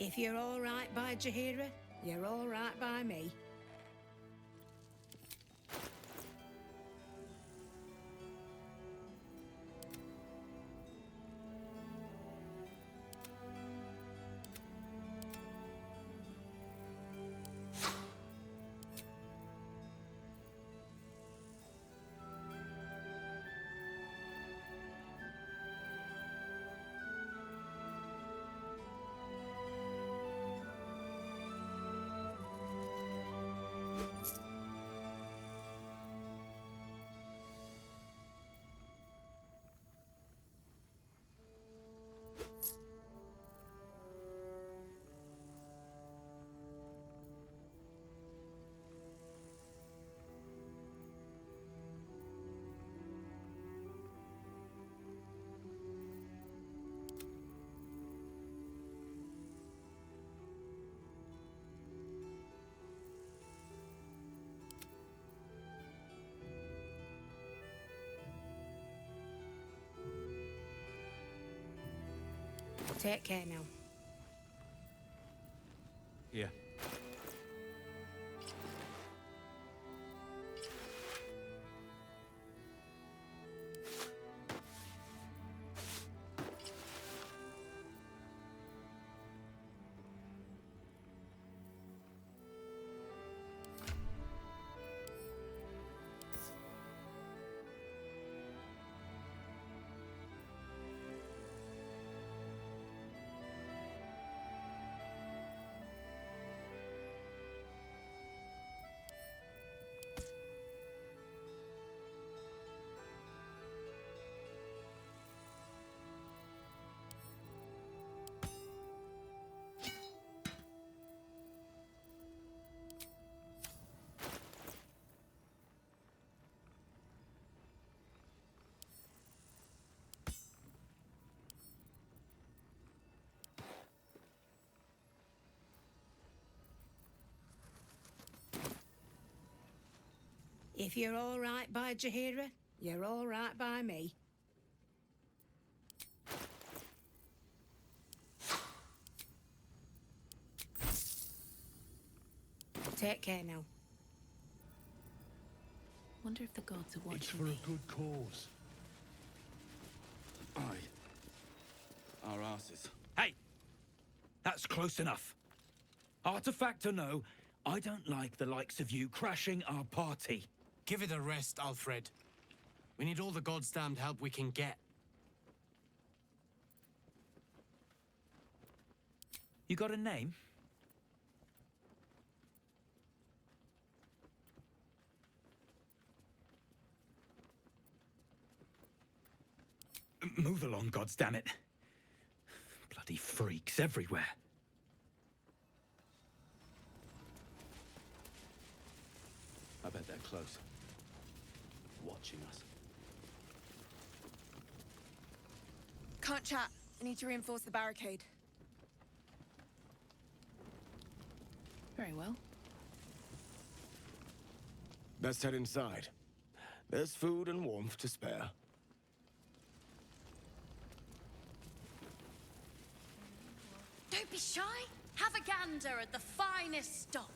If you're all right by Jaheira, you're all right by me. Take care now. Yeah. If you're all right by Jaheira, you're all right by me. Take care now. Wonder if the gods are watching It's for me. a good cause. Aye. Our asses. Hey! That's close enough. Artifact or no, I don't like the likes of you crashing our party. Give it a rest, Alfred. We need all the goddamned help we can get. You got a name? Move along, goddammit. Bloody freaks everywhere. I bet they're close. Watching us. Can't chat. I need to reinforce the barricade. Very well. Let's head inside. There's food and warmth to spare. Don't be shy. Have a gander at the finest stock.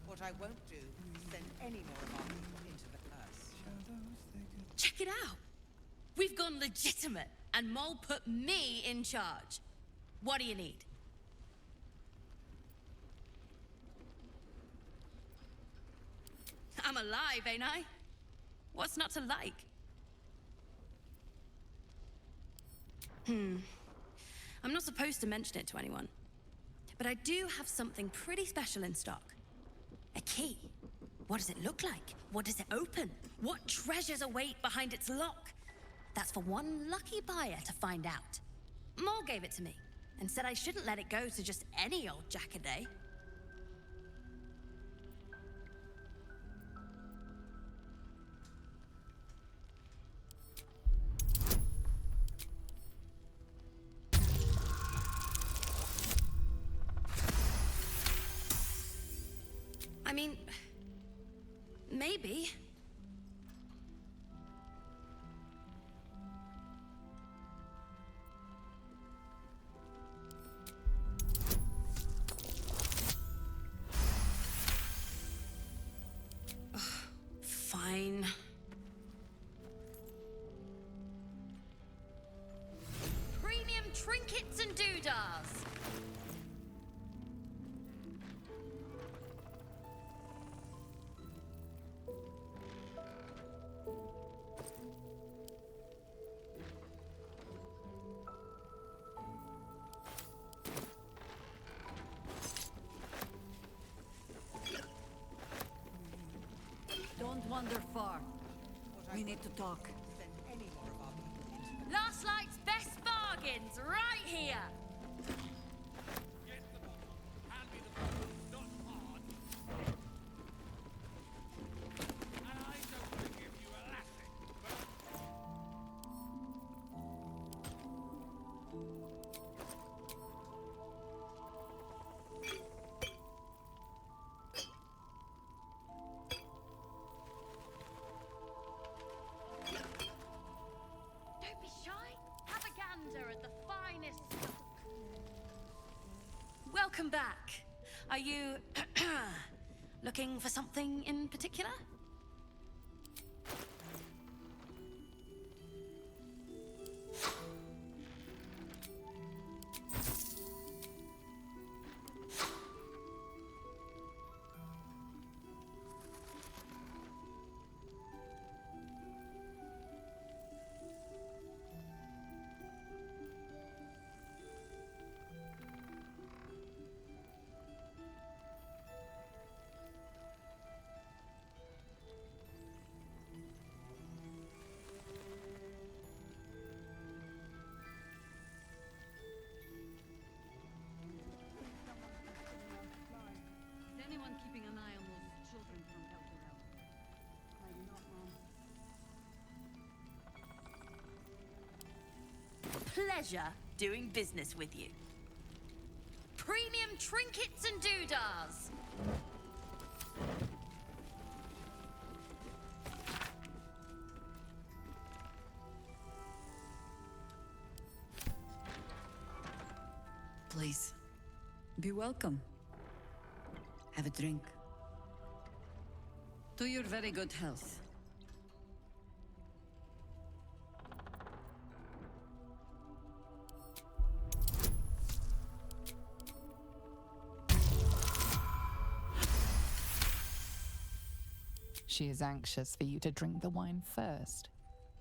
What I won't do is send any more of our people into the curse. Check it out. We've gone legitimate, and Mole put me in charge. What do you need? I'm alive, ain't I? What's not to like? I'm not supposed to mention it to anyone. But I do have something pretty special in stock. A key. What does it look like? What does it open? What treasures await behind its lock? That's for one lucky buyer to find out. Mole gave it to me and said I shouldn't let it go to just any old jackaday. I mean, maybe. trinkets and doodahs. Don't wander far. We need to talk. Send any more of our people into the Last Light's best bargains right here. Don't be shy. Have a gander at the finest stock. Welcome back. Are you looking for something in particular? Is anyone keeping an eye on those children from Baldur? Maybe not, Mom. Pleasure doing business with you. Premium trinkets and doodahs. Please, be welcome. Have a drink. To your very good health. She is anxious for you to drink the wine first,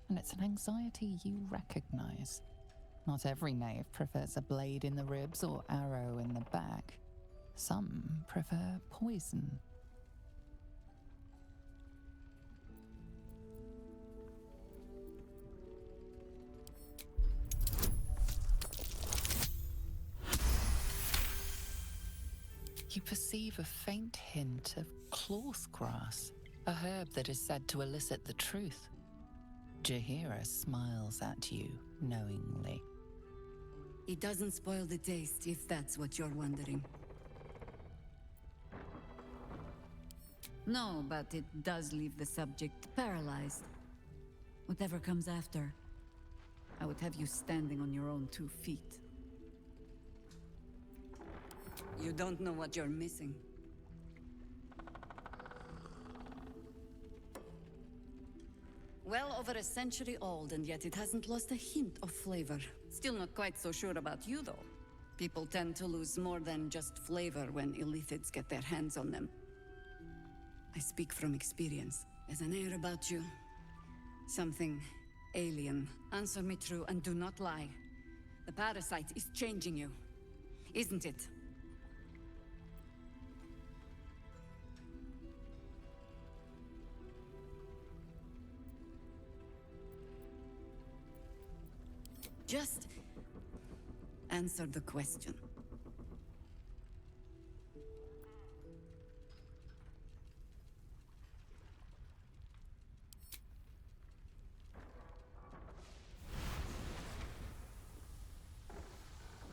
and it's an anxiety you recognize. Not every knave prefers a blade in the ribs or arrow in the back. Some prefer poison. You perceive a faint hint of cloth grass, a herb that is said to elicit the truth. Jahira smiles at you knowingly. It doesn't spoil the taste, if that's what you're wondering. No, but it does leave the subject paralyzed. Whatever comes after, I would have you standing on your own 2 feet. You don't know what you're missing. Well over a century old, and yet it hasn't lost a hint of flavor. Still not quite so sure about you, though. People tend to lose more than just flavor when illithids get their hands on them. I speak from experience. There's an air about you. Something alien. Answer me true and do not lie. The parasite is changing you, isn't it? Just answer the question.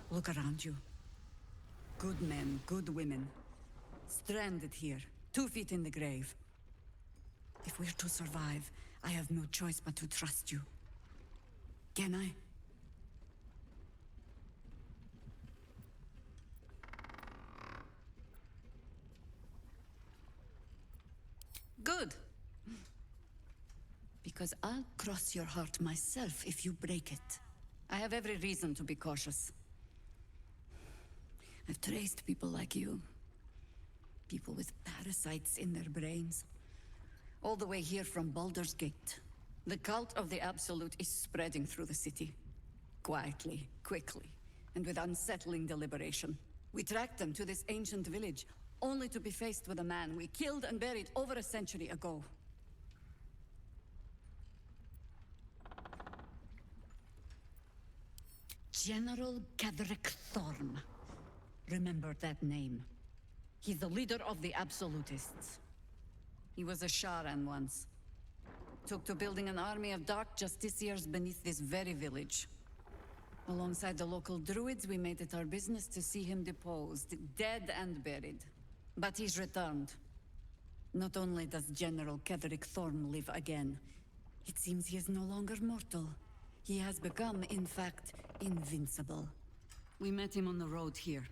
Look around you. Good men, good women. Stranded here, 2 feet in the grave. If we're to survive, I have no choice but to trust you. Can I? Good. Because I'll cross your heart myself if you break it. I have every reason to be cautious. I've traced people like you. People with parasites in their brains. All the way here from Baldur's Gate. The cult of the Absolute is spreading through the city. Quietly, quickly, and with unsettling deliberation. We tracked them to this ancient village, only to be faced with a man we killed and buried over a century ago. General Ketheric Thorm. Remember that name. He's the leader of the Absolutists. He was a Sharan once. Took to building an army of dark justiciars beneath this very village. Alongside the local druids, we made it our business to see him deposed, dead and buried. But he's returned. Not only does General Ketheric Thorm live again, it seems he is no longer mortal. He has become, in fact, invincible. We met him on the road here,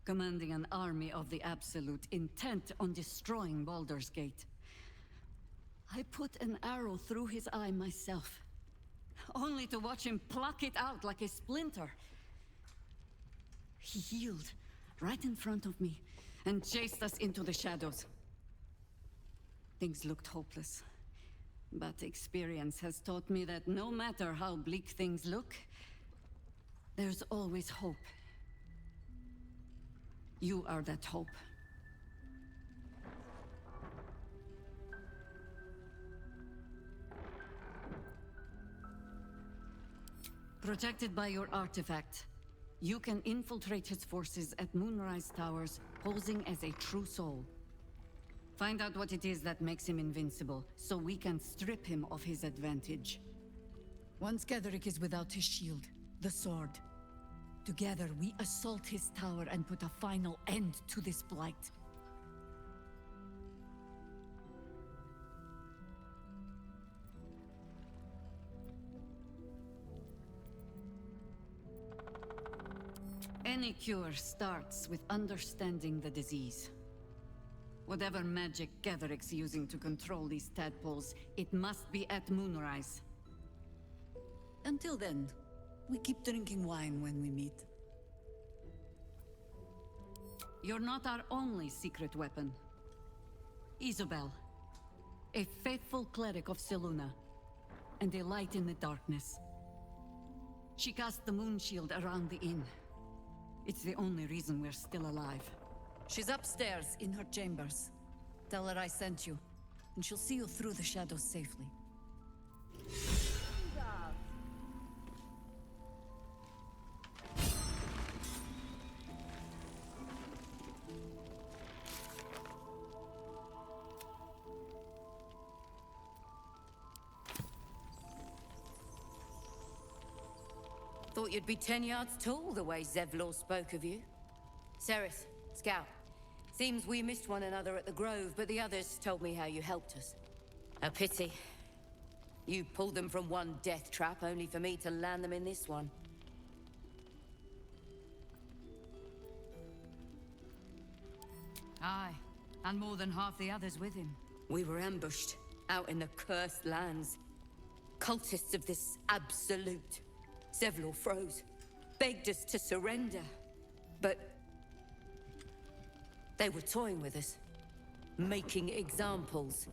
commanding an army of the Absolute, intent on destroying Baldur's Gate. I put an arrow through his eye myself, only to watch him pluck it out like a splinter. He healed right in front of me and chased us into the shadows. Things looked hopeless, but experience has taught me that no matter how bleak things look, there's always hope. You are that hope. Protected by your artifact, you can infiltrate his forces at Moonrise Towers, posing as a true soul. Find out what it is that makes him invincible, so we can strip him of his advantage. Once Ketheric is without his shield, the sword, together we assault his tower and put a final end to this blight. Any cure starts with understanding the disease. Whatever magic Ketheric's using to control these tadpoles, it must be at Moonrise. Until then, we keep drinking wine when we meet. You're not our only secret weapon. Isabel, a faithful cleric of Selûne, and a light in the darkness. She cast the moon shield around the inn. It's the only reason we're still alive. She's upstairs in her chambers. Tell her I sent you, and she'll see you through the shadows safely. Thought you'd be 10 yards tall the way Zevlor spoke of you. Sereth, Scout. Seems we missed one another at the Grove, but the others told me how you helped us. A pity. You pulled them from one death trap, only for me to land them in this one. Aye, and more than half the others with him. We were ambushed, out in the cursed lands. Cultists of this Absolute. Zevlor froze, begged us to surrender. But they were toying with us, making examples.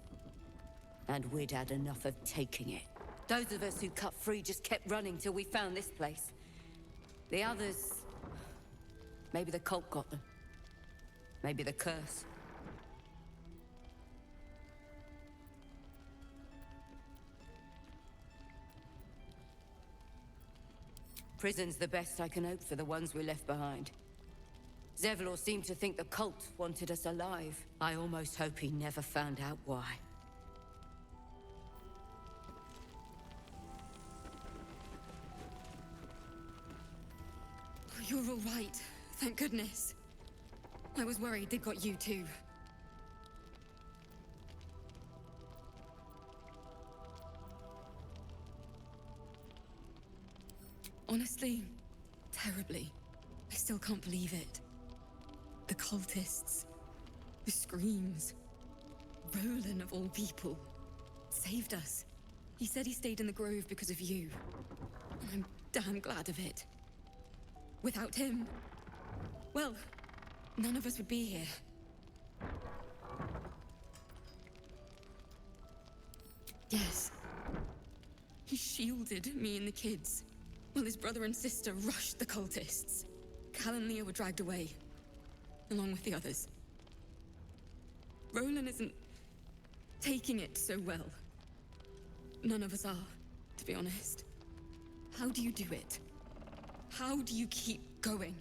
And we'd had enough of taking it. Those of us who cut free just kept running till we found this place. The others... maybe the cult got them. Maybe the curse. Prison's the best I can hope for the ones we left behind. Zevlor seemed to think the cult wanted us alive. I almost hope he never found out why. You're all right. Thank goodness. I was worried they'd got you too. Honestly, terribly. I still can't believe it. The cultists, the screams. Roland, of all people, saved us. He said he stayed in the Grove because of you. And I'm damn glad of it. Without him, Well, none of us would be here. Yes. He shielded me and the kids, while his brother and sister rushed the cultists. Cal and Leah were dragged away, along with the others. Roland isn't taking it so well. None of us are, to be honest. How do you do it? How do you keep going?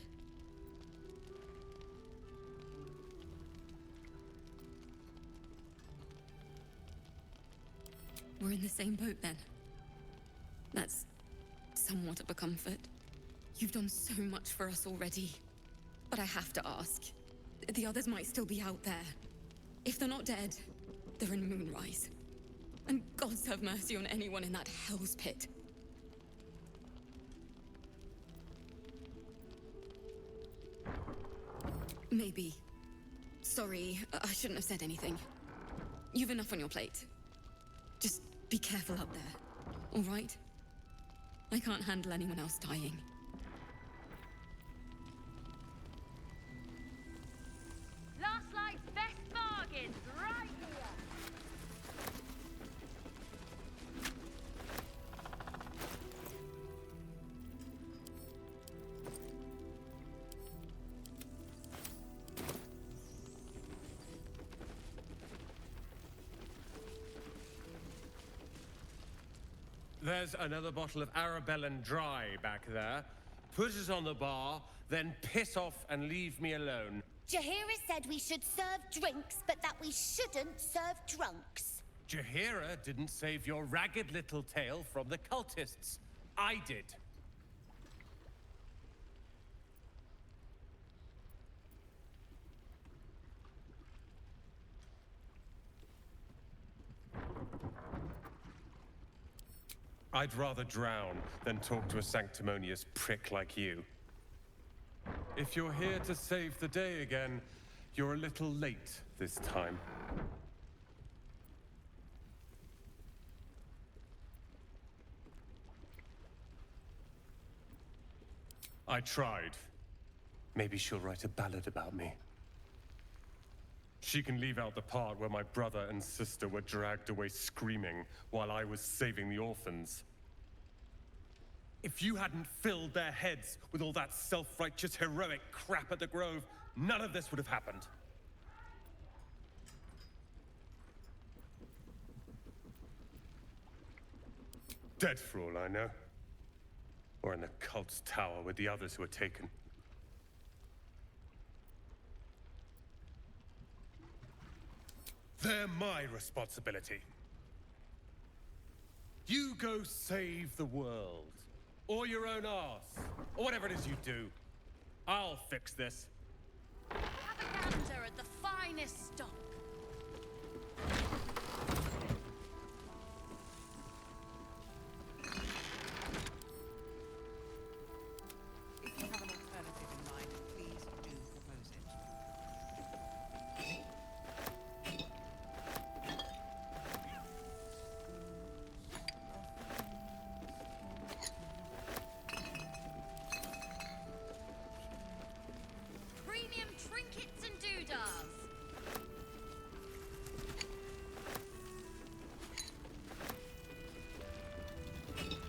We're in the same boat then. That's somewhat of a comfort. You've done so much for us already. But I have to ask. The others might still be out there. If they're not dead, they're in Moonrise. And gods have mercy on anyone in that hell's pit. Maybe. Sorry, I shouldn't have said anything. You've enough on your plate. Just be careful out there, all right? I can't handle anyone else dying. Last night's best bargains, right here. There's another bottle of Arabellan Dry back there. Put it on the bar, then piss off and leave me alone. Jaheira said we should serve drinks, but that we shouldn't serve drunks. Jaheira didn't save your ragged little tail from the cultists. I did. I'd rather drown than talk to a sanctimonious prick like you. If you're here to save the day again, you're a little late this time. I tried. Maybe she'll write a ballad about me. She can leave out the part where my brother and sister were dragged away screaming while I was saving the orphans. If you hadn't filled their heads with all that self-righteous, heroic crap at the Grove, none of this would have happened. Dead for all I know. Or in the cult's tower with the others who were taken. They're my responsibility. You go save the world. Or your own arse. Or whatever it is you do. I'll fix this. Have a gander at the finest stock. If you have an alternative in mind, please do propose it. Premium trinkets and doodads.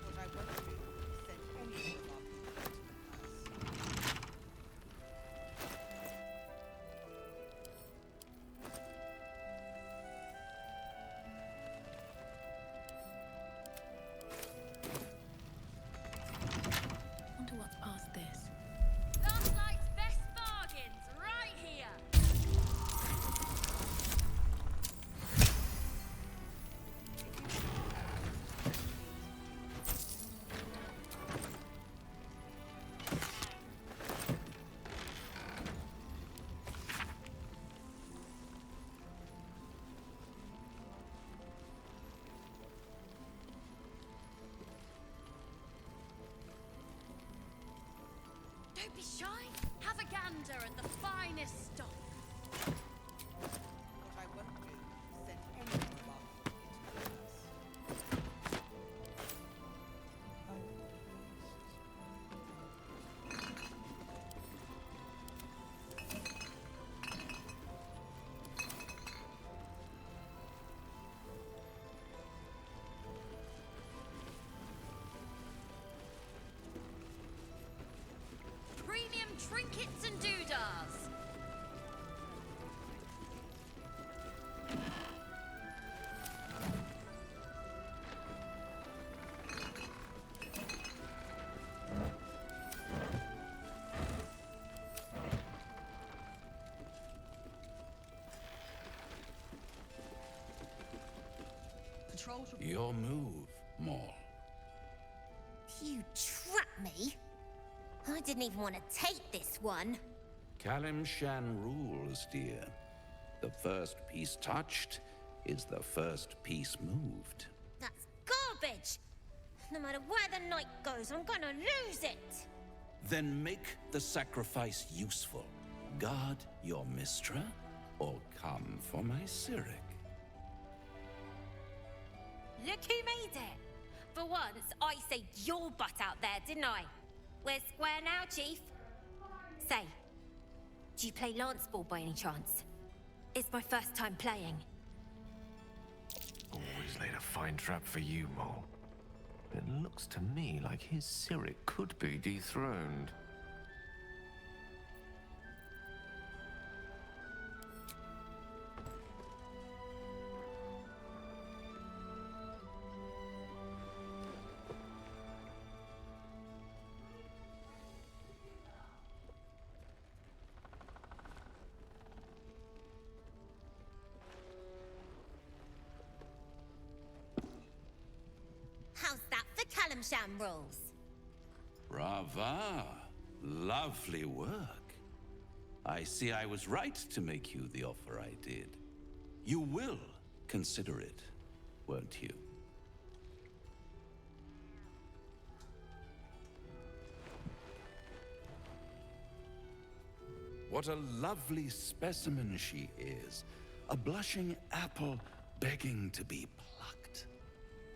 What I won't do is send any more of our people into the curse. Wonder what's past this. Last night's best bargains, right here. Don't be shy. Have a gander at the finest stock. What I won't do is send any more of our people into the curse. control room. Your move, Maul. You trapped me? I didn't even want to take this one. Kalimshan rules, dear. The first piece touched is the first piece moved. That's garbage! No matter where the night goes, I'm gonna lose it! Then make the sacrifice useful. Guard your Mistra, or come for my Cyric. Look who made it! For once, I saved your butt out there, didn't I? We're square now, Chief. Say, do you play lance ball by any chance? It's my first time playing. Always laid a fine trap for you, Mole. It looks to me like his Cyric could be dethroned. How's that for Kalimshan rules? Brava! Lovely work. I see I was right to make you the offer I did. You will consider it, won't you? What a lovely specimen she is. A blushing apple begging to be plucked.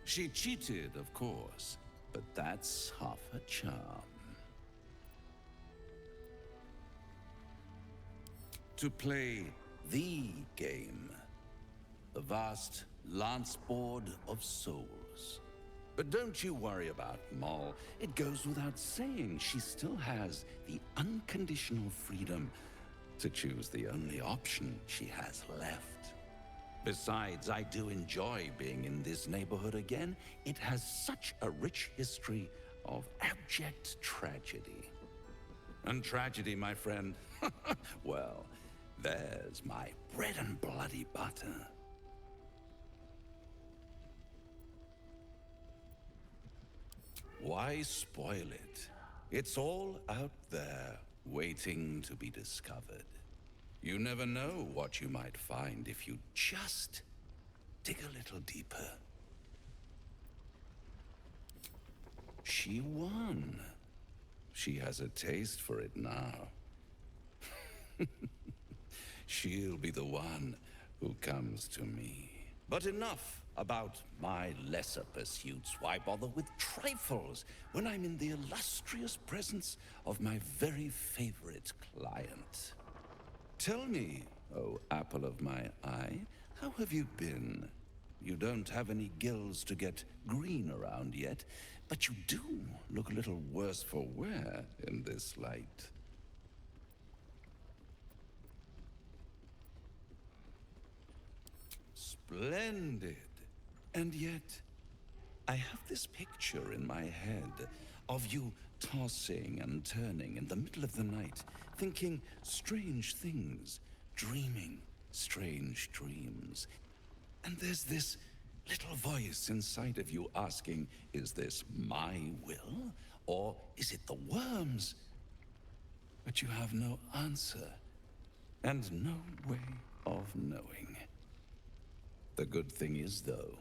She cheated, of course, but that's half her charm. To play the game, the vast lance board of souls. But don't you worry about Moll. It goes without saying she still has the unconditional freedom to choose the only option she has left. Besides, I do enjoy being in this neighborhood again. It has such a rich history of abject tragedy. And tragedy, my friend, well, there's my bread and bloody butter. Why spoil it? It's all out there, waiting to be discovered. You never know what you might find if you just dig a little deeper. She won. She has a taste for it now. She'll be the one who comes to me. But enough about my lesser pursuits. Why bother with trifles when I'm in the illustrious presence of my very favorite client? Tell me, oh apple of my eye, how have you been? You don't have any gills to get green around yet, but you do look a little worse for wear in this light. Splendid. And yet, I have this picture in my head of you tossing and turning in the middle of the night, thinking strange things, dreaming strange dreams. And there's this little voice inside of you asking, is this my will, or is it the worms? But you have no answer, and no way of knowing. The good thing is, though,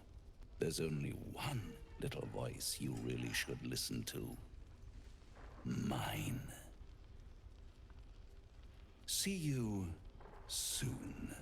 there's only one little voice you really should listen to. Mine. See you soon.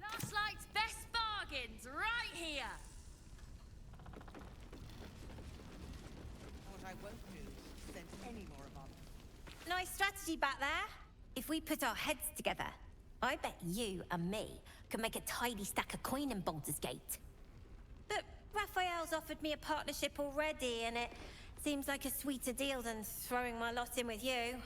Last Light's best bargains, right here! What I won't do is send any more of our... Nice strategy back there. If we put our heads together, I bet you and me could make a tidy stack of coin in Baldur's Gate. But Raphael's offered me a partnership already, and it seems like a sweeter deal than throwing my lot in with you.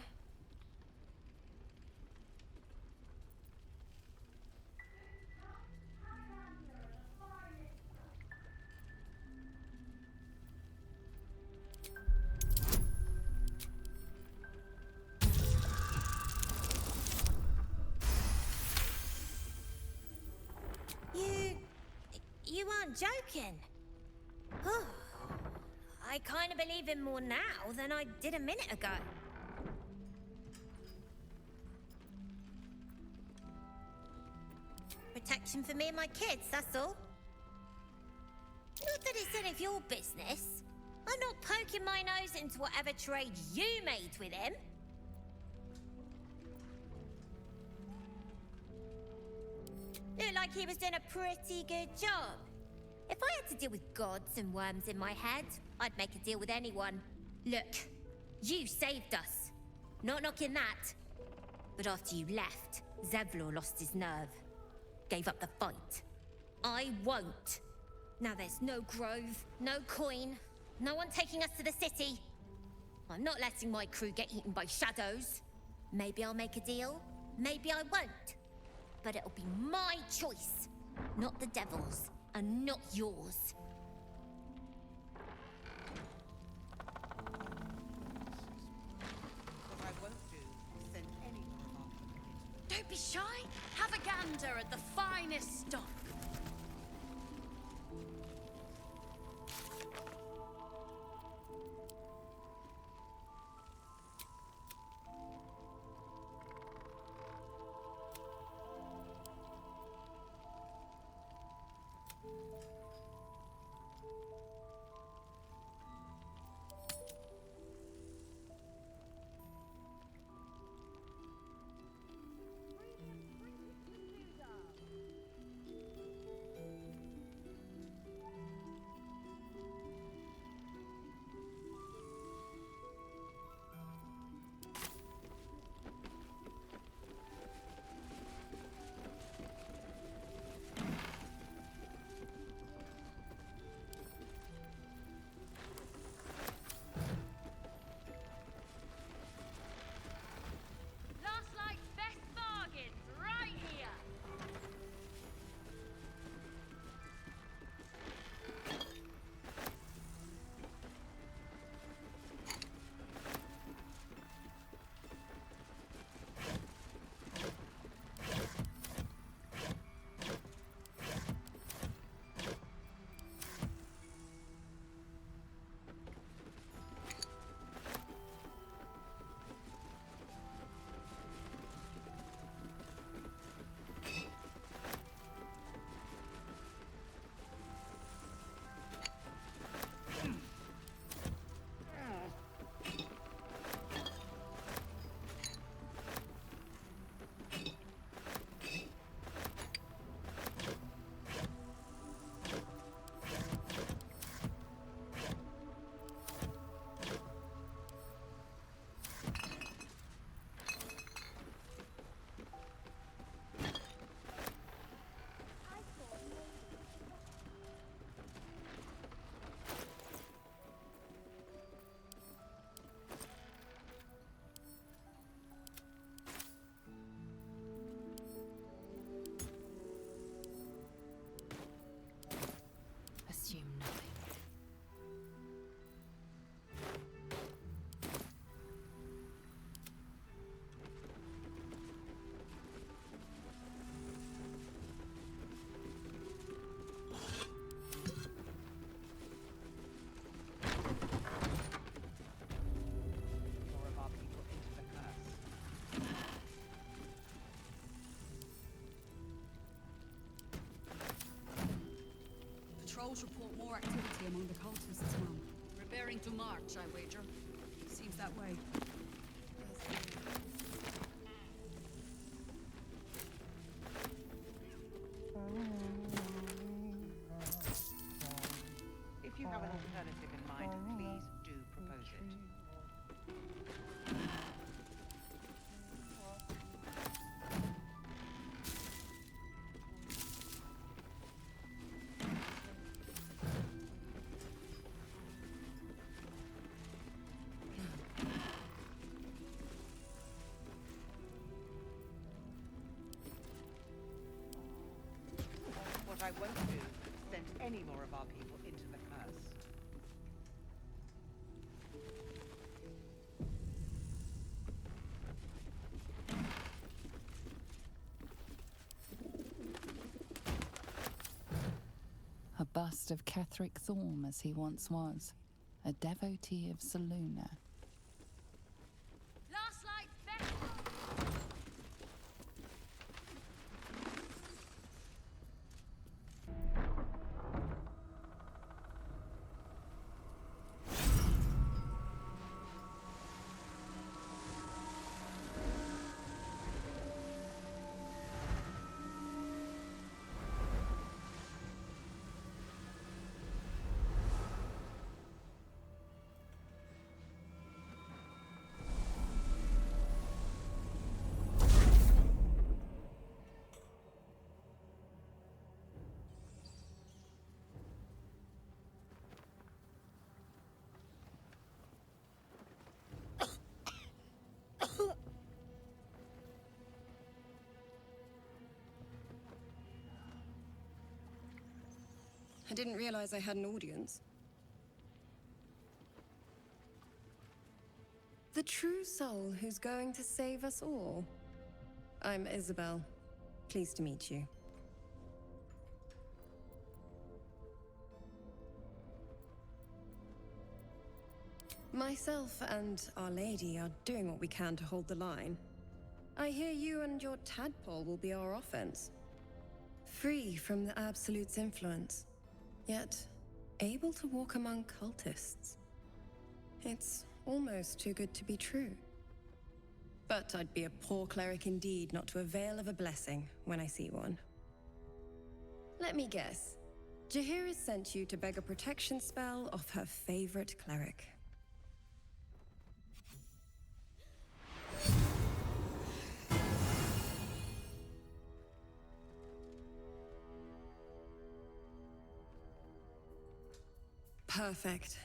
aren't joking. I kind of believe him more now than I did a minute ago. Protection for me and my kids, that's all. Not that it's any of your business. I'm not poking my nose into whatever trade you made with him. Looked like he was doing a pretty good job. If I had to deal with gods and worms in my head, I'd make a deal with anyone. Look, you saved us. Not knocking that. But after you left, Zevlor lost his nerve. Gave up the fight. I won't. Now there's no grove, no coin, no one taking us to the city. I'm not letting my crew get eaten by shadows. Maybe I'll make a deal, maybe I won't. But it'll be my choice, not the devil's, and not yours. What I won't do is send any more of our people into Don't be shy. Have a gander at the finest stock. Last night's best bargains right here. Assume nothing. more of our people into the curse. Patrols report more activity among the cultists now. Preparing to march, I wager. Seems that way. If you have an alternative in mind, please do propose it. What I won't do is send any more of our people into the curse. Above bust of Ketheric Thorm as he once was, a devotee of Selûne. Last light back. I didn't realize I had an audience. The true soul who's going to save us all. I'm Isabel. Pleased to meet you. Myself and Our Lady are doing what we can to hold the line. I hear you and your tadpole will be our offense. Free from the Absolute's influence, yet able to walk among cultists. It's almost too good to be true. But I'd be a poor cleric indeed not to avail of a blessing when I see one. Let me guess. Jaheira sent you to beg a protection spell off her favorite cleric. Perfect.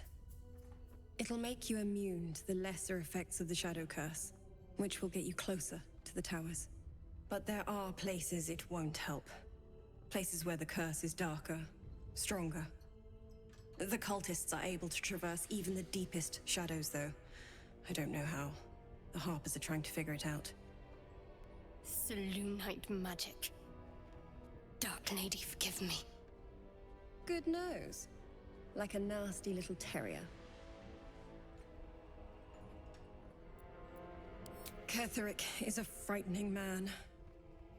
It'll make you immune to the lesser effects of the Shadow Curse, which will get you closer to the towers. But there are places it won't help. Places where the curse is darker, stronger. The cultists are able to traverse even the deepest shadows, though. I don't know how. The Harpers are trying to figure it out. Selûnite magic. Dark Lady, forgive me. Good nose. Like a nasty little terrier. Ketheric is a frightening man.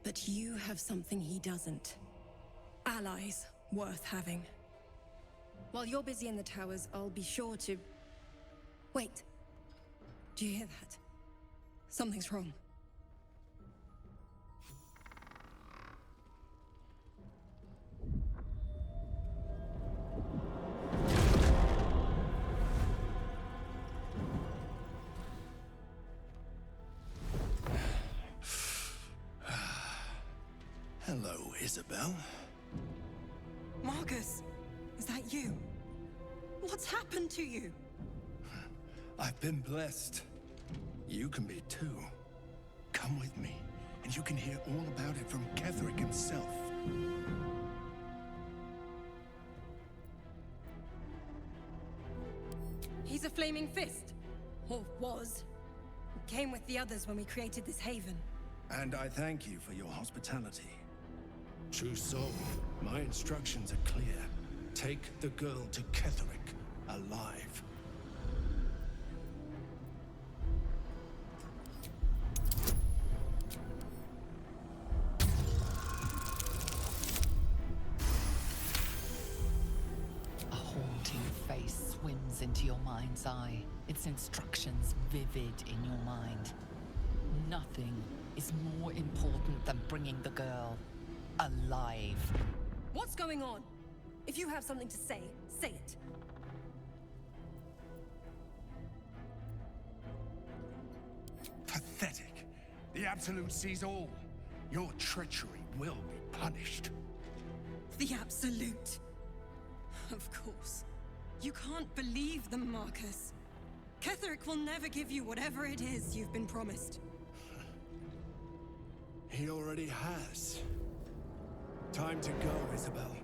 But you have something he doesn't. Allies worth having. While you're busy in the towers, I'll be sure to... Wait. Do you hear that? Something's wrong. Hello, Isabel. Marcus, is that you? What's happened to you? I've been blessed. You can be too. Come with me, and you can hear all about it from Ketheric himself. He's a flaming fist. Or was. Came with the others when we created this haven. And I thank you for your hospitality. True soul, my instructions are clear. Take the girl to Ketheric, alive. A haunting face swims into your mind's eye, its instructions vivid in your mind. Nothing is more important than bringing the girl alive. What's going on? If you have something to say, say it. Pathetic. The Absolute sees all. Your treachery will be punished. The Absolute. Of course. You can't believe them, Marcus. Ketheric will never give you whatever it is you've been promised. He already has. Time to go, Isabel.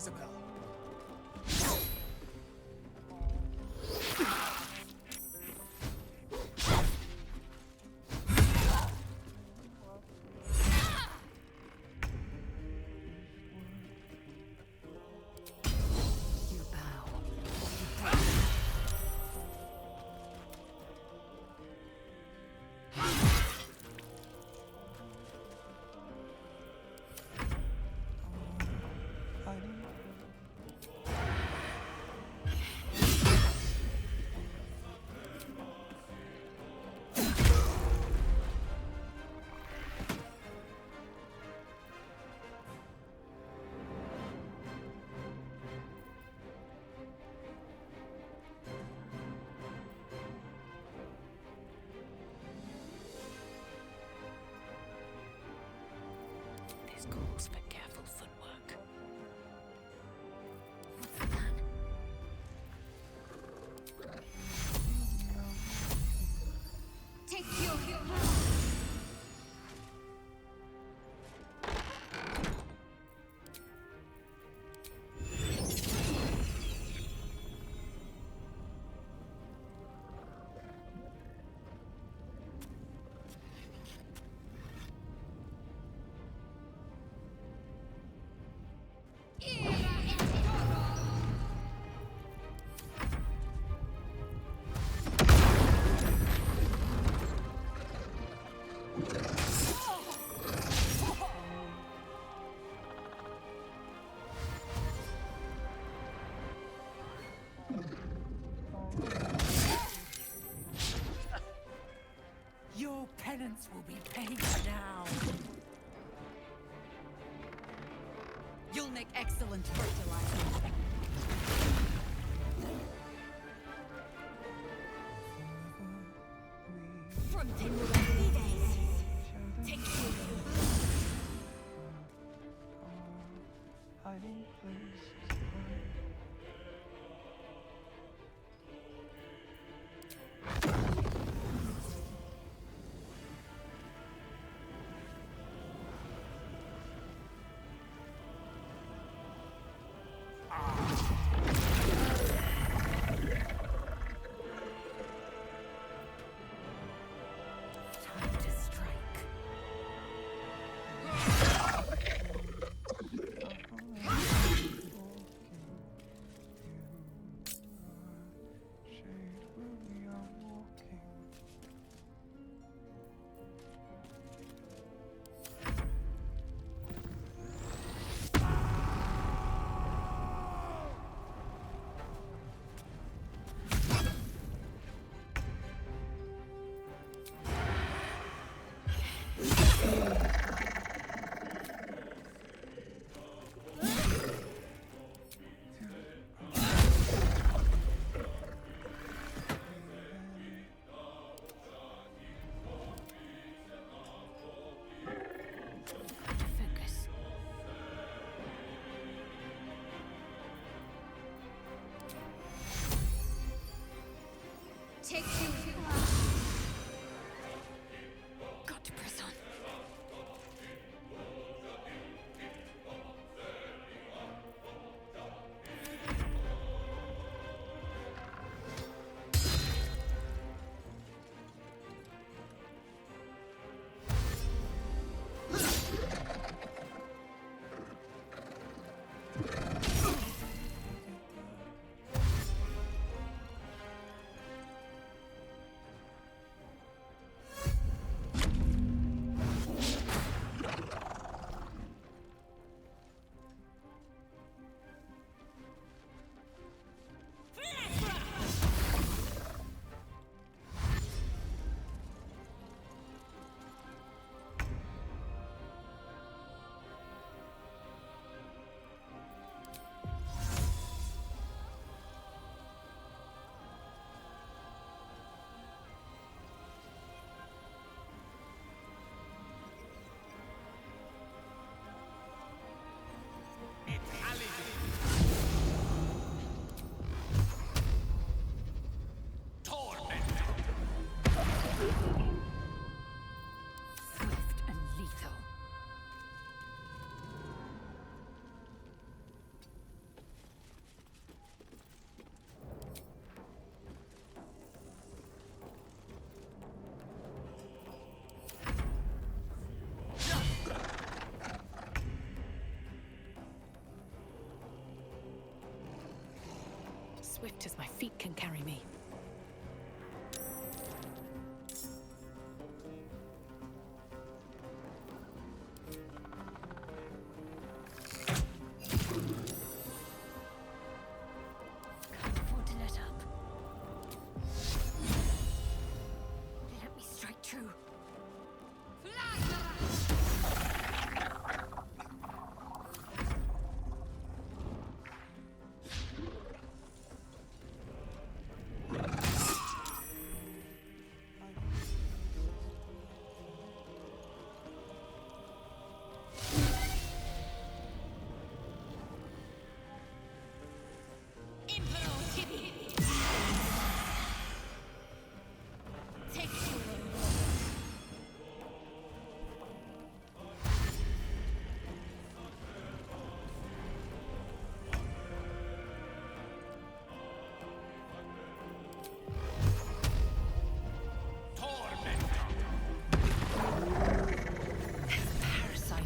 Isabel. This calls for careful footwork. Take your Your penance will be paid now. You'll make excellent fertilizer. fronting with a take you. Hiding places. Take you. Got to press on. swift as my feet can carry me. Can't afford to let up. Let me strike true.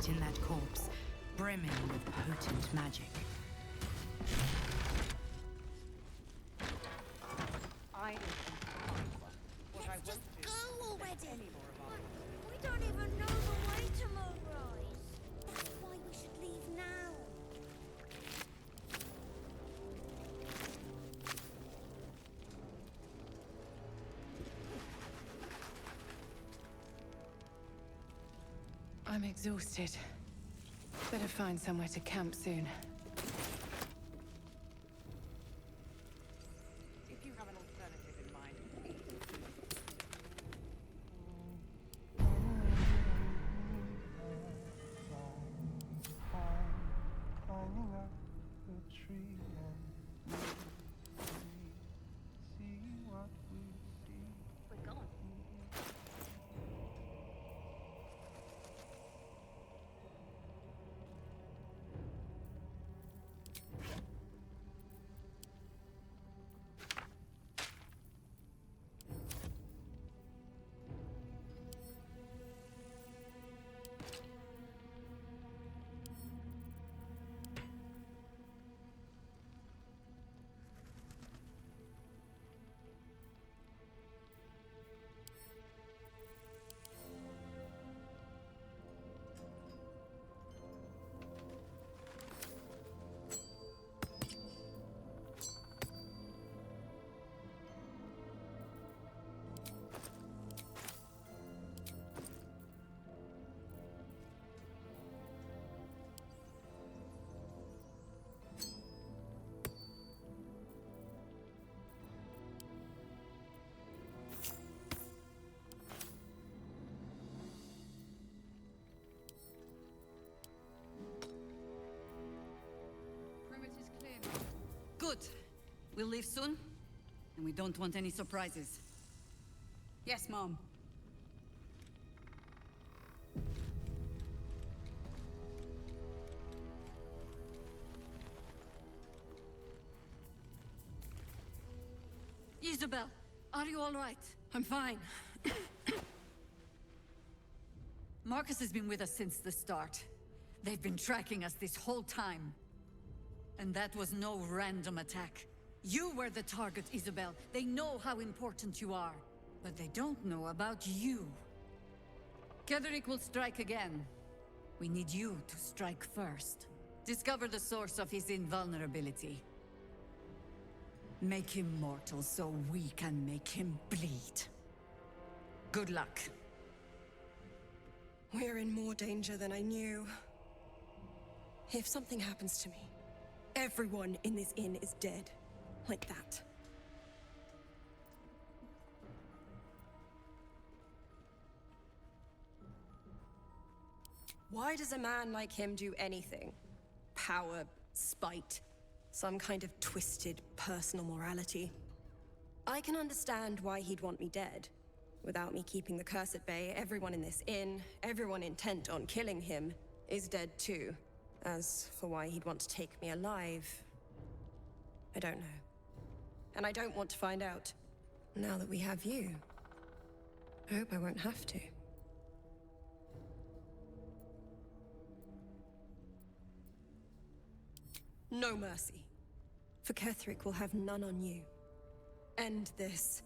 In that corpse, brimming with potent magic. I Let's just go already! We don't even know the way to Moonrise. That's why we should leave now. I'm exhausted. Better find somewhere to camp soon. If you have an alternative in mind, Climbing up the tree and see what we see. We're gone. Perimeter's clear. Good. We'll leave soon, and we don't want any surprises. Yes, Mom. Isabel, are you all right? I'm fine. Marcus has been with us since the start. They've been tracking us this whole time. And that was no random attack. You were the target, Isabel. They know how important you are. But they don't know about you. Ketherick will strike again. We need you to strike first. Discover the source of his invulnerability. Make him mortal so we can make him bleed. Good luck. We're in more danger than I knew. If something happens to me, everyone in this inn is dead. Like that. Why does a man like him do anything? Power, spite, some kind of twisted personal morality. I can understand why he'd want me dead. Without me keeping the curse at bay, everyone in this inn, everyone intent on killing him, is dead too. As for why he'd want to take me alive, I don't know. And I don't want to find out. Now that we have you, I hope I won't have to. No mercy. for Ketherick will have none on you. End this.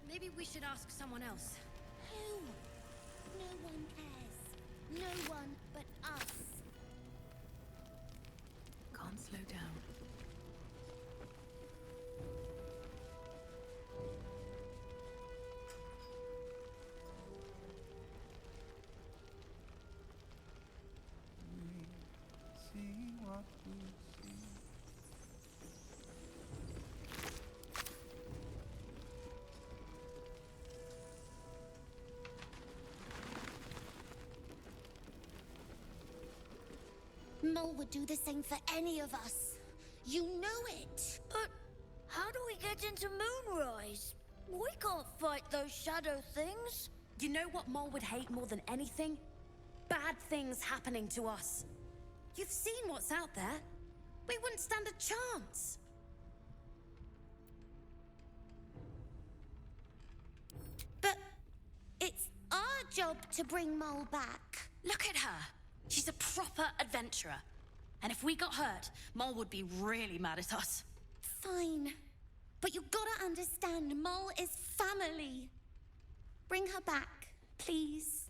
Maybe we should ask someone else. Who? No one cares. No one but us. Can't slow down. See what we see. Mole would do the same for any of us. You know it. But how do we get into Moonrise? We can't fight those shadow things. You know what Mole would hate more than anything? Bad things happening to us. You've seen what's out there. We wouldn't stand a chance. But it's our job to bring Mole back. Look at her. She's a proper adventurer. And if we got hurt, Mole would be really mad at us. Fine. But you gotta understand, Mole is family. Bring her back, please.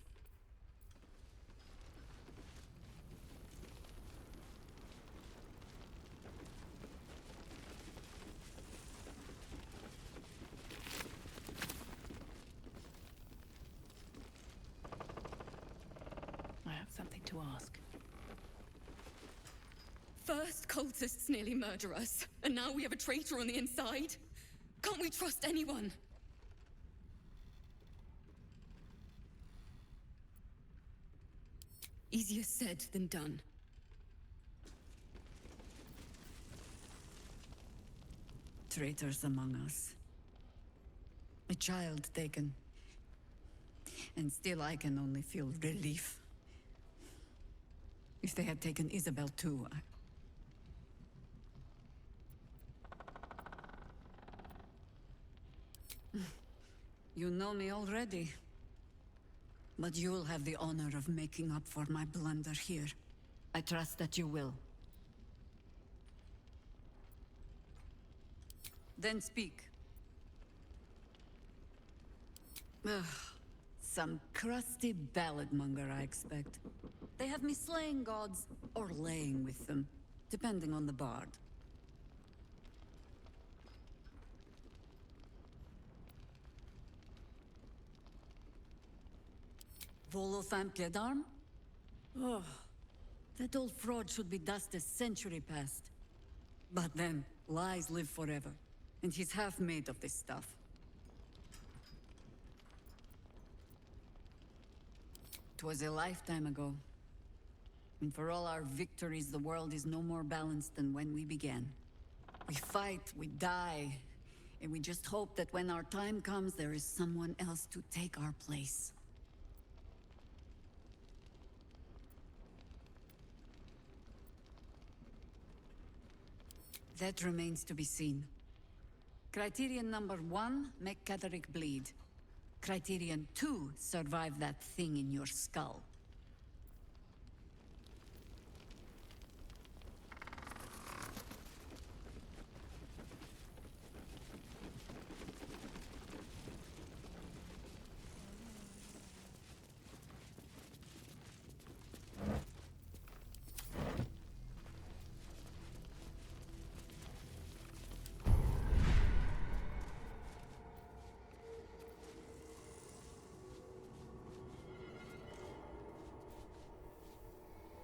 I have something to ask. First, cultists nearly murder us, and now we have a traitor on the inside. Can't we trust anyone? Easier said than done. Traitors among us. A child taken. And still I can only feel relief. If they had taken Isabel too, You know me already. But you'll have the honor of making up for my blunder here. I trust that you will. Then speak. Ugh, some crusty balladmonger, I expect. They have me slaying gods or laying with them, depending on the bard. Volothamp Gedarm? Oh, that old fraud should be dust a century past. But then, lies live forever, and he's half made of this stuff. It was a lifetime ago. And for all our victories, the world is no more balanced than when we began. We fight, we die, and we just hope that when our time comes, there is someone else to take our place. That remains to be seen. Criterion number 1, make Ketherick bleed. Criterion 2, survive that thing in your skull.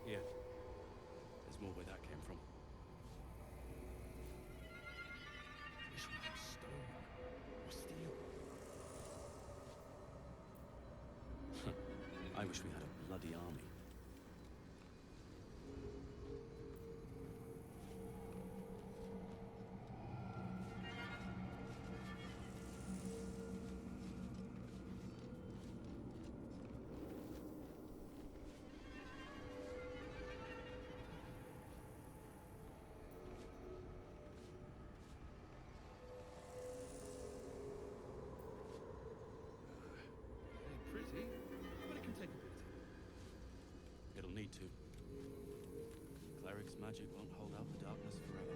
Yeah. There's more where that came from. Wish we had stone or steel. I wish we had a bloody army. Pretty, but it can take a bit. magic won't hold out the darkness forever.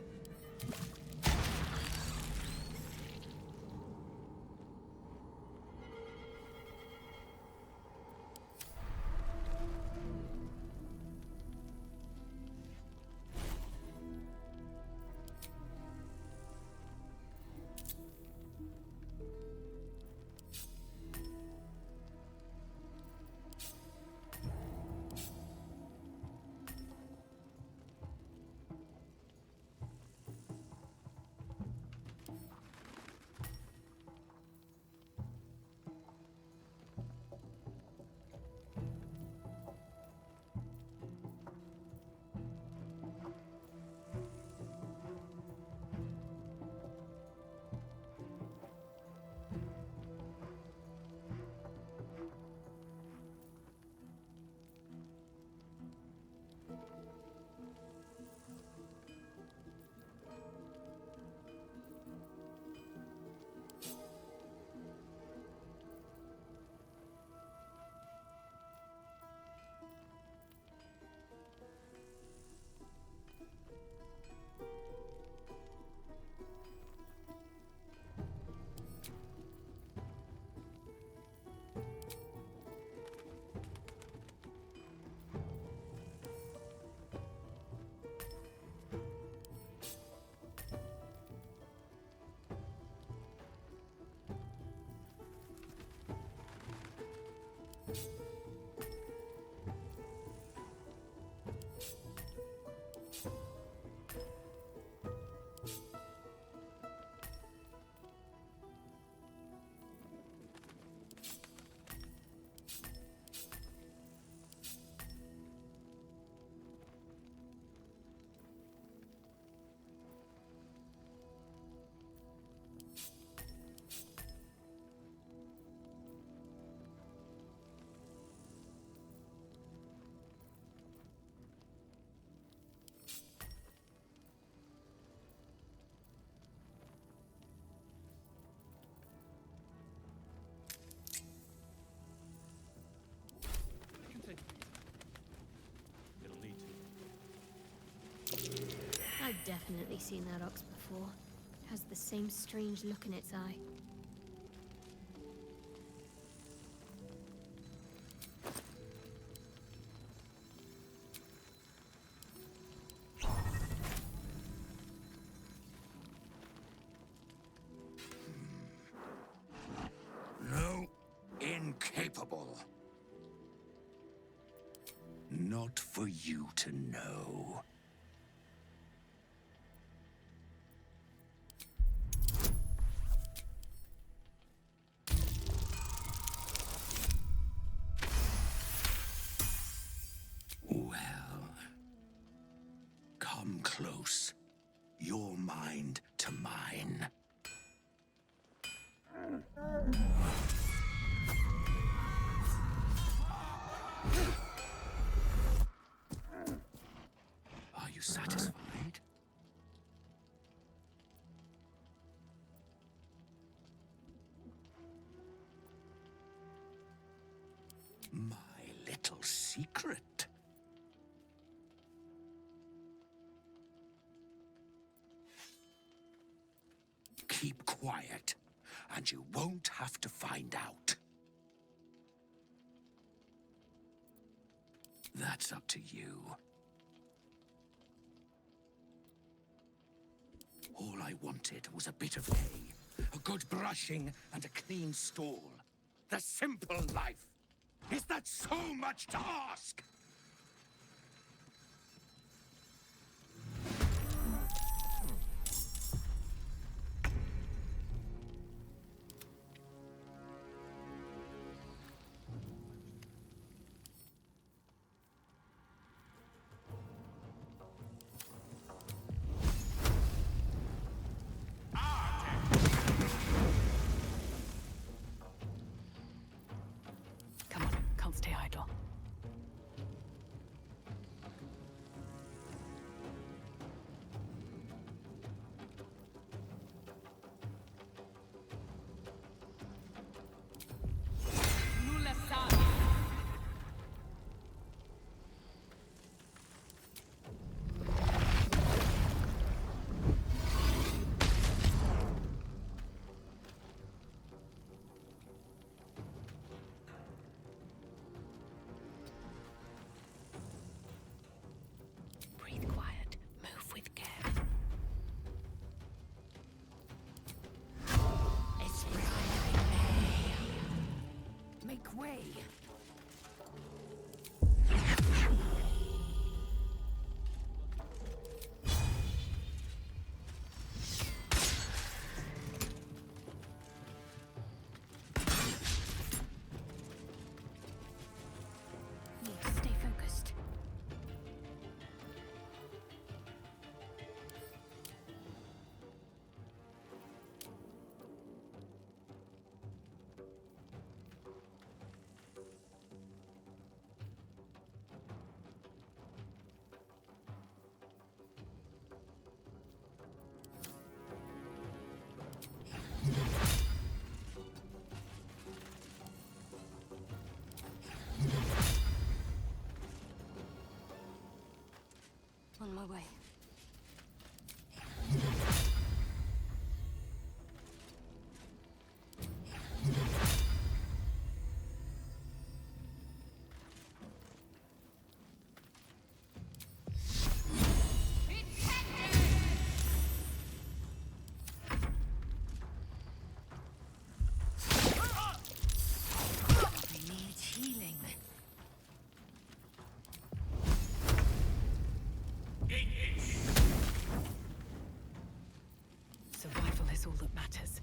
I've definitely seen that ox before. It has the same strange look in its eye. No, incapable. Not for you to know. Well, come close. Your mind to mine. Are you satisfied? My little secret. Keep quiet, and you won't have to find out. That's up to you. All I wanted was a bit of hay, a good brushing, and a clean stall. The simple life. Is that so much to ask? Come on, can't stay idle. my way. Survival is all that matters.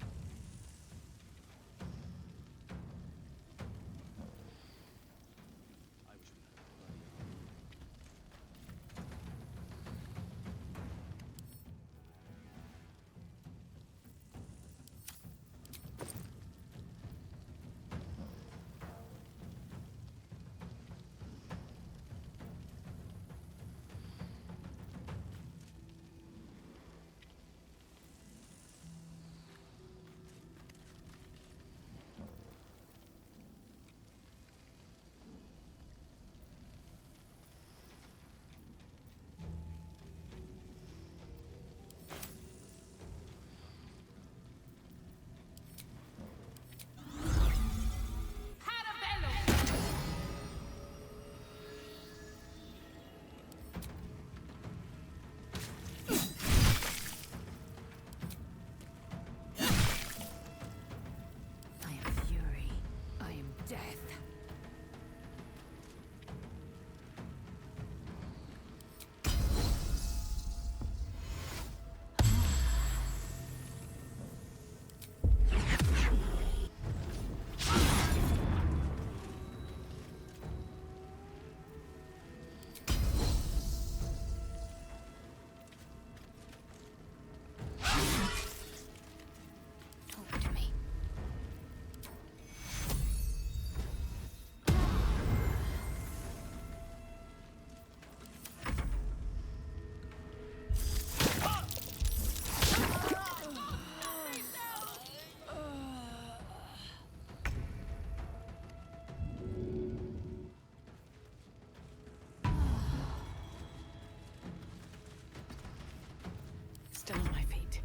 Still on my feet.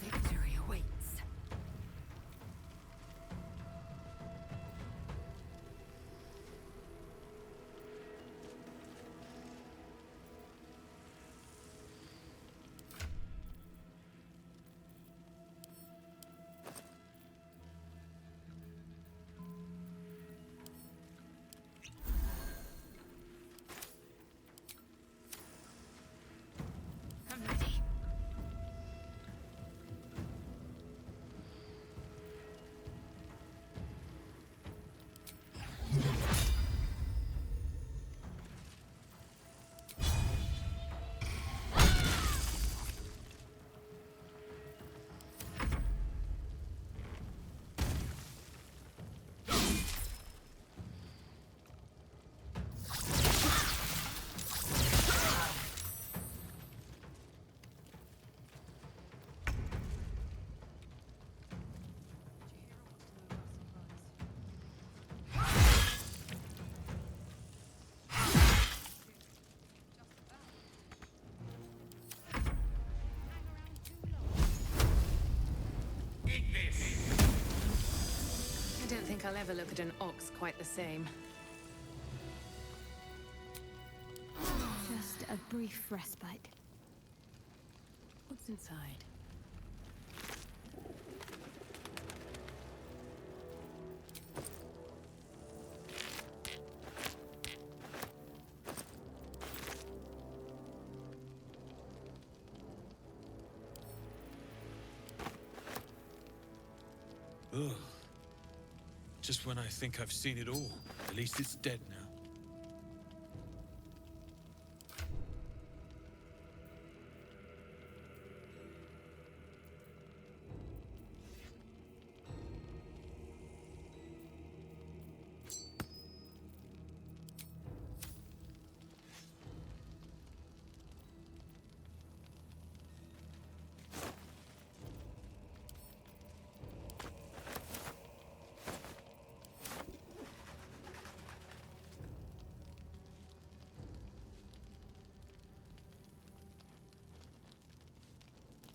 Victory awaits. I'm ready. I don't think I'll ever look at an ox quite the same. Just a brief respite. What's inside? Ugh. Just when I think I've seen it all. At least it's dead now.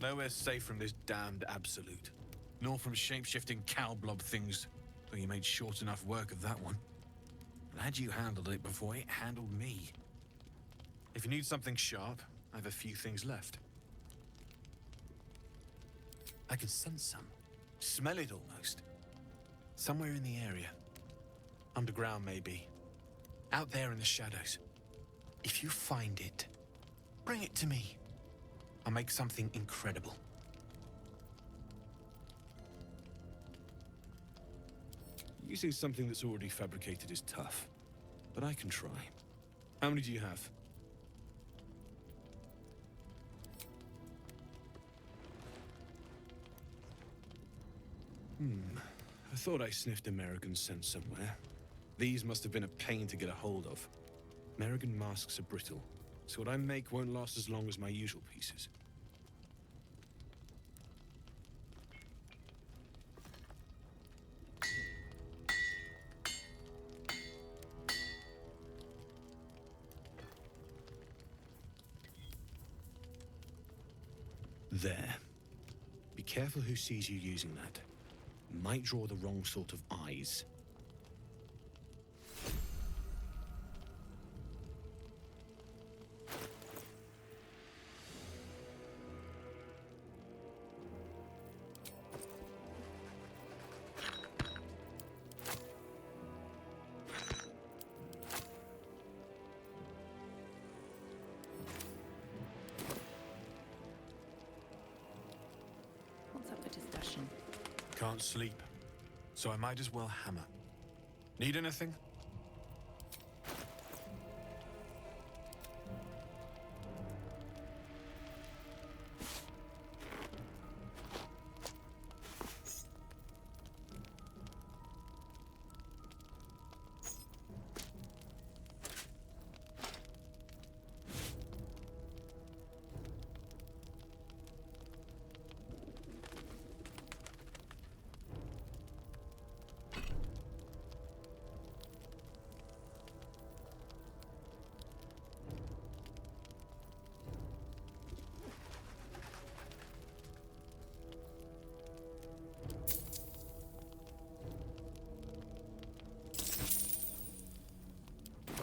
Nowhere's safe from this damned absolute. Nor from shape-shifting cow blob things, though you made short enough work of that one. Glad you handled it before it handled me. If you need something sharp, I have a few things left. I can sense some. Smell it almost. Somewhere in the area. Underground, maybe. Out there in the shadows. If you find it, bring it to me. I'll make something incredible. Using something that's already fabricated is tough, but I can try. How many do you have? I thought I sniffed American scent somewhere. These must have been a pain to get a hold of. American masks are brittle, so what I make won't last as long as my usual pieces. There. Be careful who sees you using that. Might draw the wrong sort of eyes. What's up for discussion? Can't sleep, so I might as well hammer. Need anything?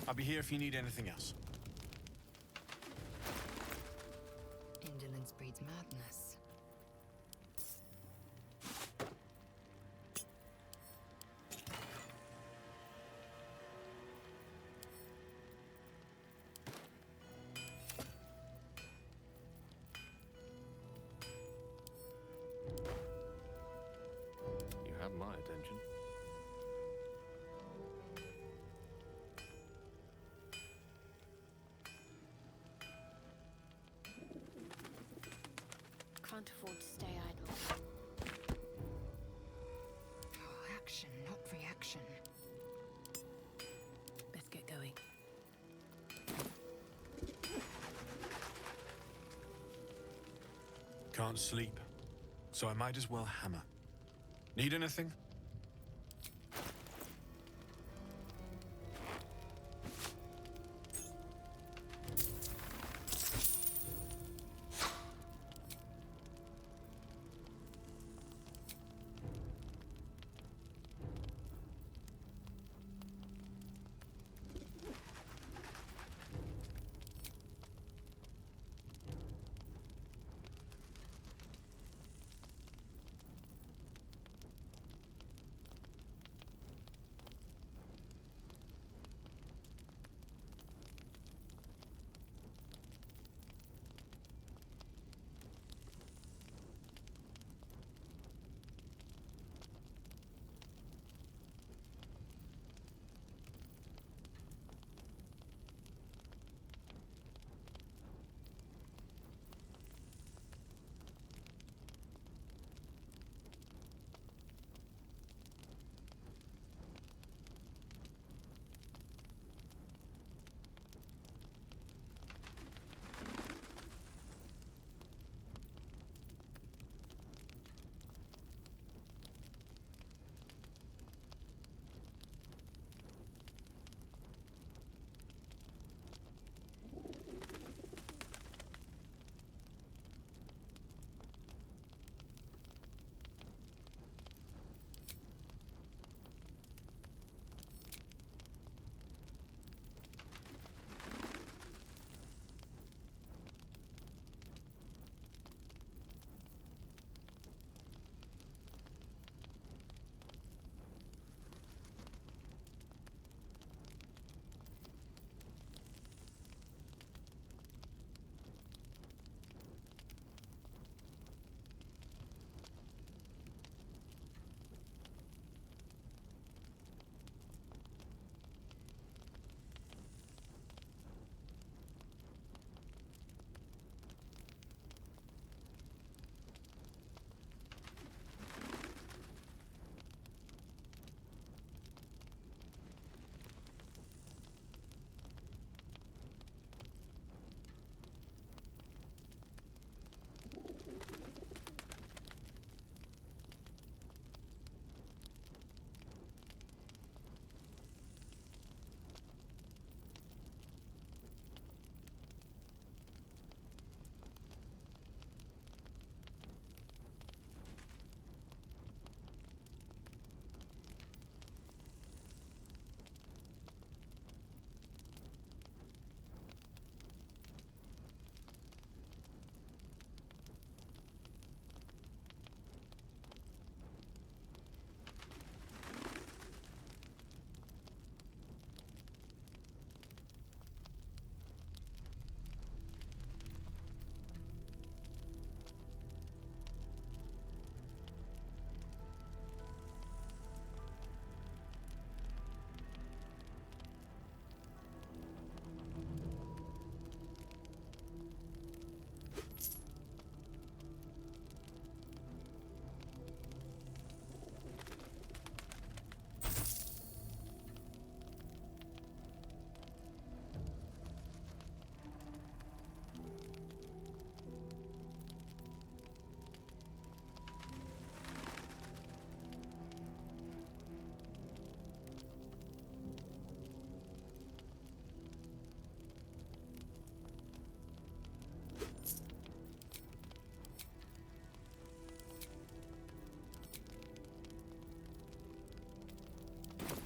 I'll be here if you need anything else. Indolence breeds madness. You have my attention. Can't afford to stay idle. Oh, action, not reaction. Best get going. Can't sleep, so I might as well hammer. Need anything?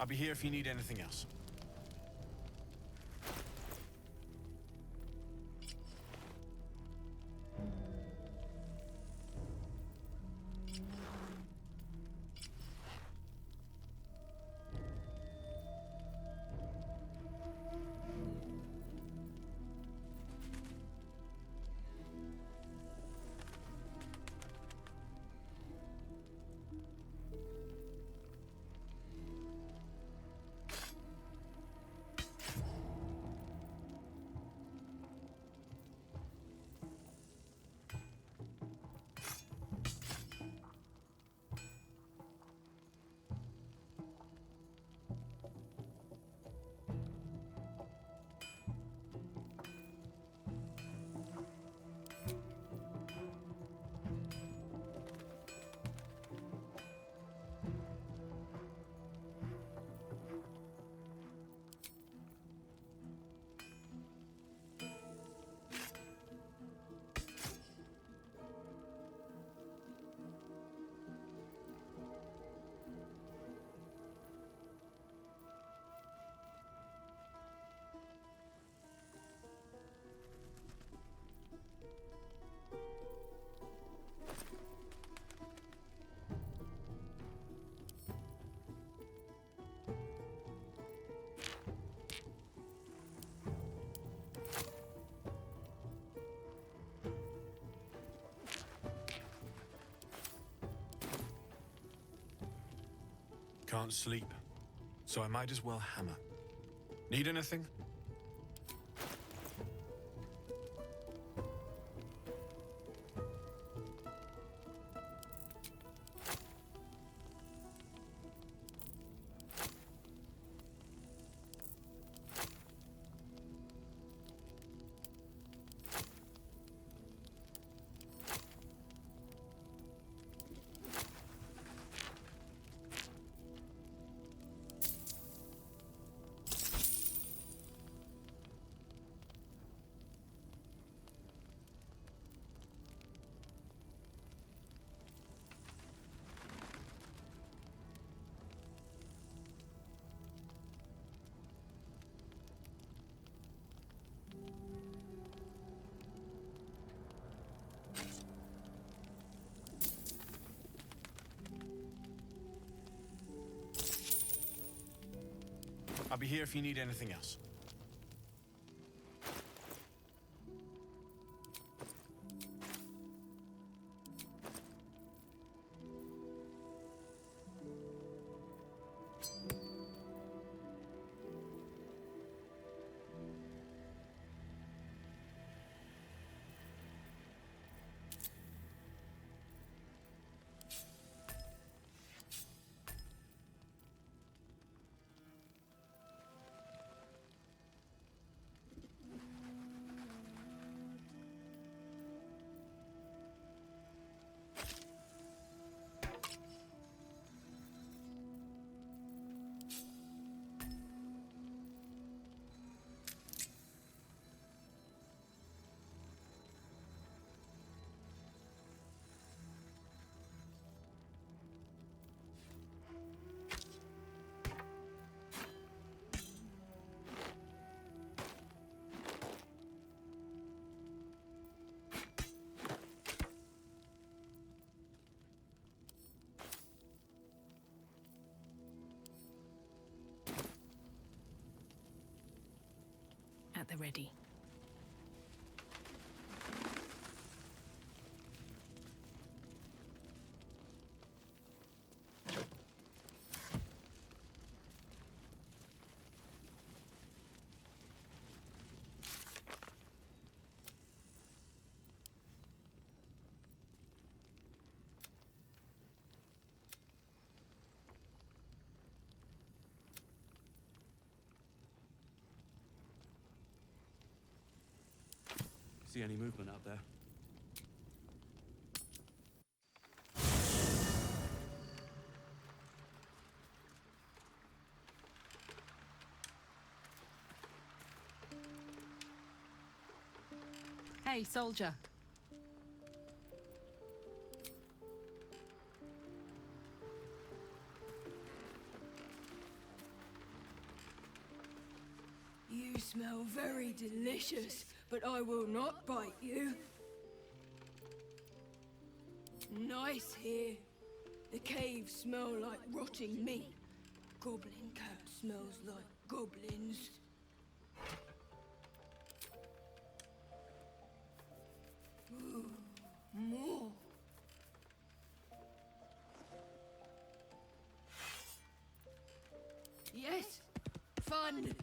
I'll be here if you need anything else. Can't sleep, so I might as well hammer. Need anything? I'll be here if you need anything else. At the ready. See any movement out there? Hey, soldier. You smell very delicious, but I will not bite you. Nice here. The caves smell like rotting meat. Goblin cat smells like goblins. Ooh, more. Yes, fun.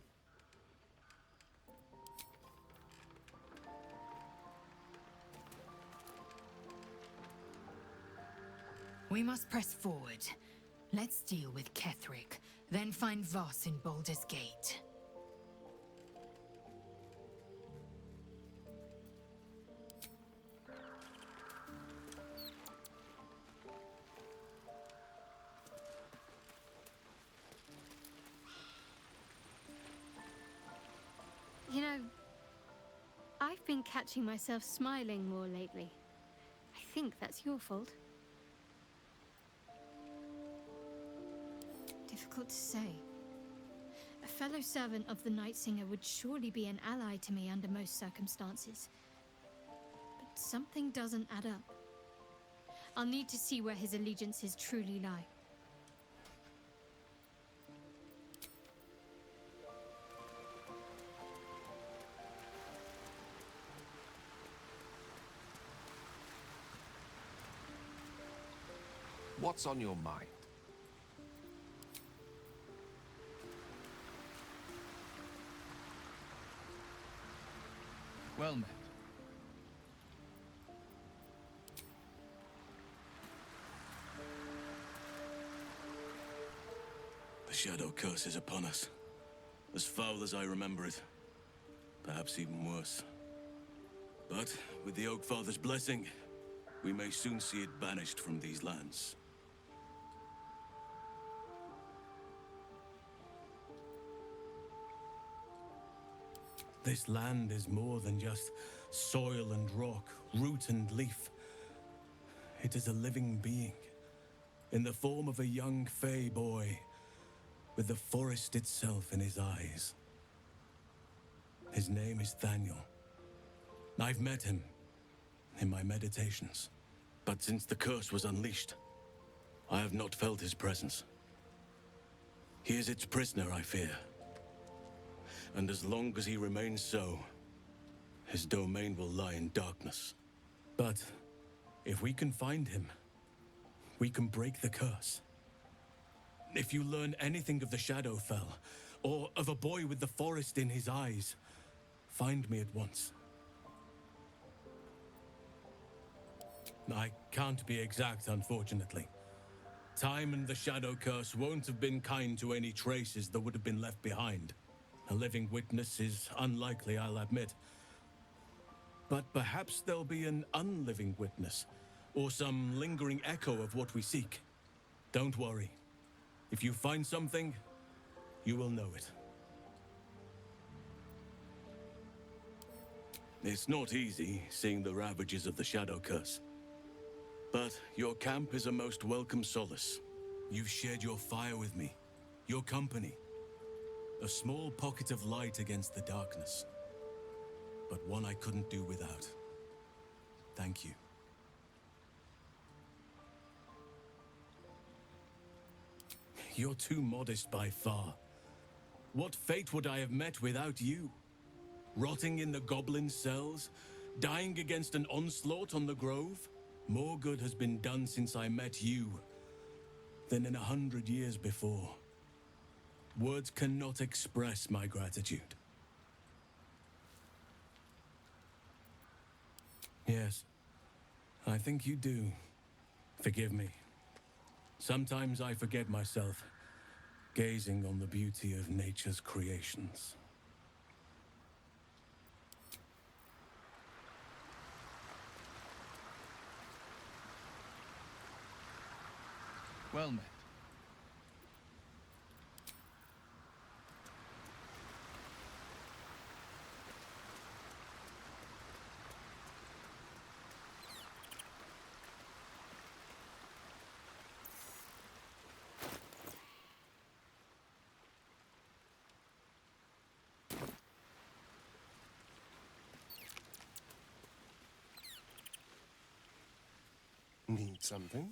We must press forward. Let's deal with Ketherick, then find Voss in Baldur's Gate. You know, I've been catching myself smiling more lately. I think that's your fault. Difficult to say. A fellow servant of the Night Singer would surely be an ally to me under most circumstances. But something doesn't add up. I'll need to see where his allegiances truly lie. What's on your mind? Well met. The Shadow Curse is upon us. As foul as I remember it. Perhaps even worse. But, with the Oak Father's blessing, we may soon see it banished from these lands. This land is more than just soil and rock, root and leaf. It is a living being, in the form of a young Fey boy, with the forest itself in his eyes. His name is Thaniel. I've met him in my meditations. But since the curse was unleashed, I have not felt his presence. He is its prisoner, I fear. And as long as he remains so, his domain will lie in darkness. But if we can find him, we can break the curse. If you learn anything of the Shadowfell, or of a boy with the forest in his eyes, find me at once. I can't be exact, unfortunately. Time and the Shadow Curse won't have been kind to any traces that would have been left behind. A living witness is unlikely, I'll admit. But perhaps there'll be an unliving witness, or some lingering echo of what we seek. Don't worry. If you find something, you will know it. It's not easy, seeing the ravages of the Shadow Curse. But your camp is a most welcome solace. You've shared your fire with me, your company. A small pocket of light against the darkness. But one I couldn't do without. Thank you. You're too modest by far. What fate would I have met without you? Rotting in the goblin cells? Dying against an onslaught on the grove? More good has been done since I met you than in 100 years before. Words cannot express my gratitude. Yes, I think you do. Forgive me. Sometimes I forget myself, gazing on the beauty of nature's creations. Well met. Need something?